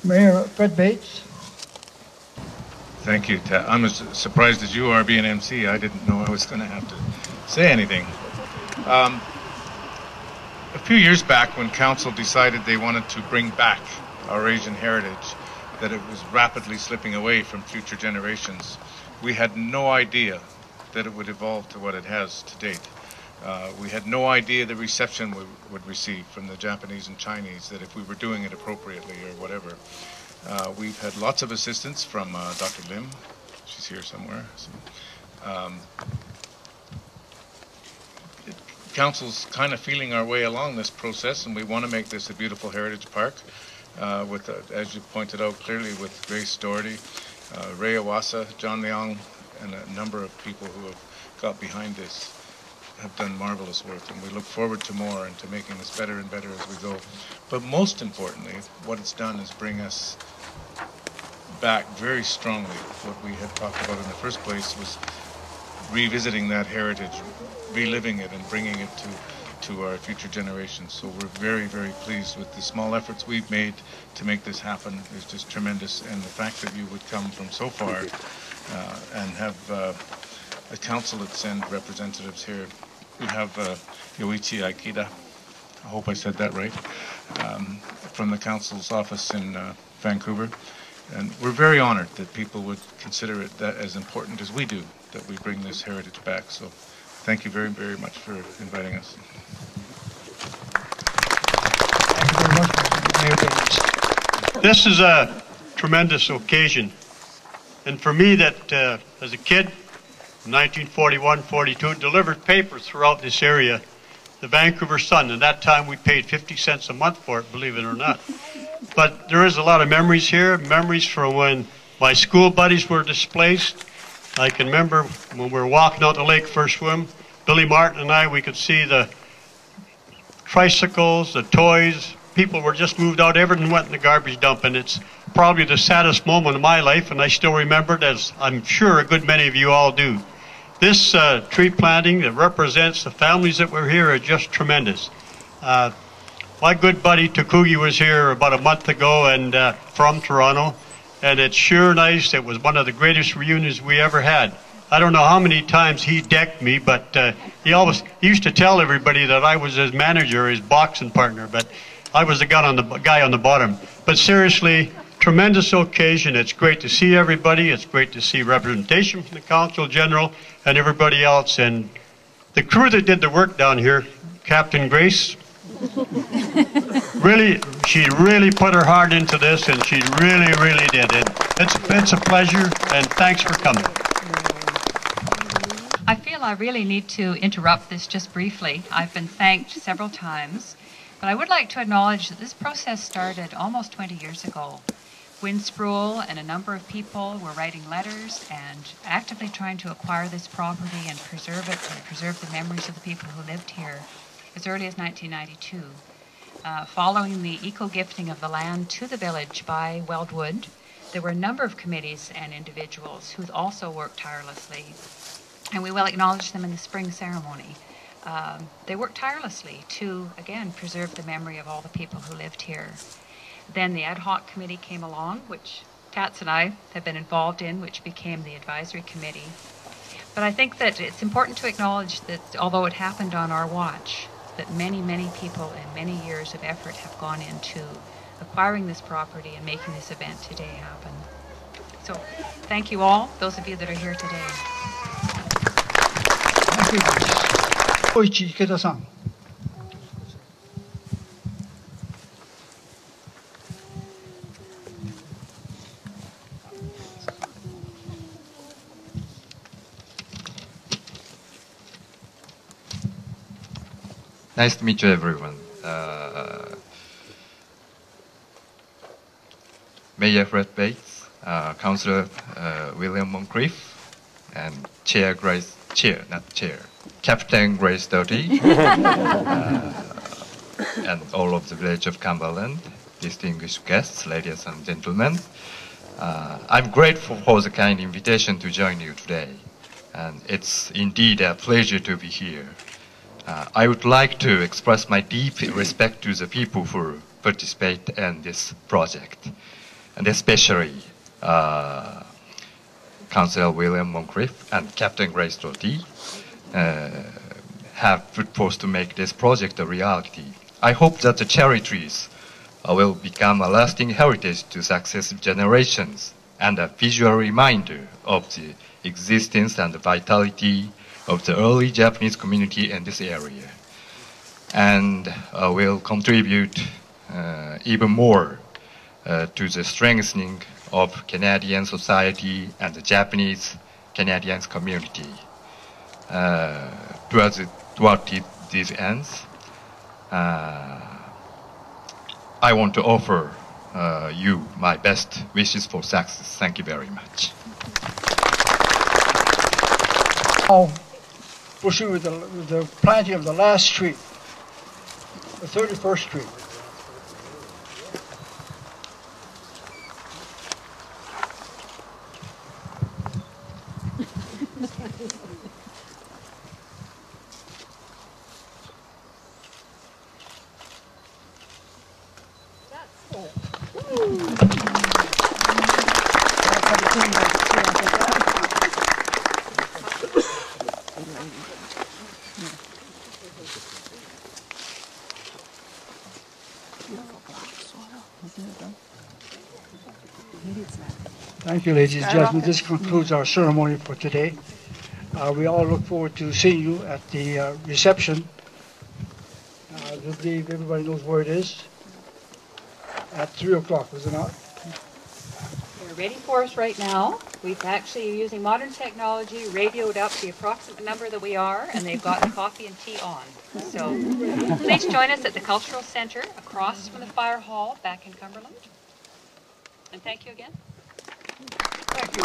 Mayor Fred Bates. Thank you, Ted. I'm as surprised as you are being MC. I didn't know I was going to have to say anything. A few years back, when Council decided they wanted to bring back our Asian heritage, that it was rapidly slipping away from future generations, we had no idea that it would evolve to what it has to date. We had no idea the reception we would receive from the Japanese and Chinese, that if we were doing it appropriately or whatever. We've had lots of assistance from Dr. Lim. She's here somewhere. So, Council's kind of feeling our way along this process, and we want to make this a beautiful heritage park with, as you pointed out clearly, with Grace Doherty, Ray Awasa, John Leong, and a number of people who have got behind this have done marvelous work, and we look forward to more and to making this better and better as we go. But most importantly, what it's done is bring us back very strongly. What we had talked about in the first place was revisiting that heritage, reliving it, and bringing it to our future generations. So we're very, very pleased with the small efforts we've made to make this happen. It's just tremendous, and the fact that you would come from so far and have the council that send representatives here. We have Yoichi Aikida, I hope I said that right, from the council's office in Vancouver. And we're very honored that people would consider it that as important as we do, that we bring this heritage back. So thank you very, very much for inviting us. Thank you very much, Mayor Bates. This is a tremendous occasion. And for me that, as a kid, 1941-42, delivered papers throughout this area, the Vancouver Sun. And that time we paid 50 cents a month for it, believe it or not. But there is a lot of memories here, memories from when my school buddies were displaced. I can remember when we were walking out the lake for a swim, Billy Martin and I, we could see the tricycles, the toys. People were just moved out, everything went in the garbage dump, and it's probably the saddest moment of my life, and I still remember it, as I'm sure a good many of you all do. This tree planting that represents the families that were here are just tremendous. My good buddy Takugi was here about a month ago and from Toronto, and it's sure nice. It was one of the greatest reunions we ever had. I don't know how many times he decked me, but he used to tell everybody that I was his manager, his boxing partner, but I was the guy on the bottom. But seriously, tremendous occasion. It's great to see everybody. It's great to see representation from the Council General and everybody else. And the crew that did the work down here, Captain Grace, she really put her heart into this, and she really, really did it. It's a pleasure, and thanks for coming. I feel I really need to interrupt this just briefly. I've been thanked several times, but I would like to acknowledge that this process started almost 20 years ago. Win Sproul and a number of people were writing letters and actively trying to acquire this property and preserve it and preserve the memories of the people who lived here as early as 1992. Following the eco-gifting of the land to the village by Weldwood, there were a number of committees and individuals who also worked tirelessly, and we will acknowledge them in the spring ceremony. They worked tirelessly to, again, preserve the memory of all the people who lived here. Then the ad hoc committee came along, which Tats and I have been involved in, which became the advisory committee. But I think that it's important to acknowledge that although it happened on our watch, that many, many people and many years of effort have gone into acquiring this property and making this event today happen. So thank you all, those of you that are here today. Thank you. Yoichi Ikeda-san. Nice to meet you, everyone. Mayor Fred Bates, Councillor William Moncrief, and Captain Grace Doherty, and all of the village of Cumberland, distinguished guests, ladies and gentlemen. I'm grateful for the kind invitation to join you today, and it's indeed a pleasure to be here. I would like to express my deep respect to the people who participate in this project. and especially Councillor William Moncrief and Captain Grace Doty have put forth to make this project a reality. I hope that the cherry trees will become a lasting heritage to successive generations and a visual reminder of the existence and the vitality of the early Japanese community in this area, and will contribute even more to the strengthening of Canadian society and the Japanese Canadian community. Toward these ends, I want to offer you my best wishes for success. Thank you very much. I'll proceed with the planting of the last tree, the 31st tree. Thank you, ladies and gentlemen. This concludes our ceremony for today. We all look forward to seeing you at the reception. I believe everybody knows where it is. At 3 o'clock, is it not? They're ready for us right now. We've actually, using modern technology, radioed up the approximate number that we are, and they've got the coffee and tea on. So please join us at the Cultural Centre across from the Fire Hall back in Cumberland. And thank you again. Thank you.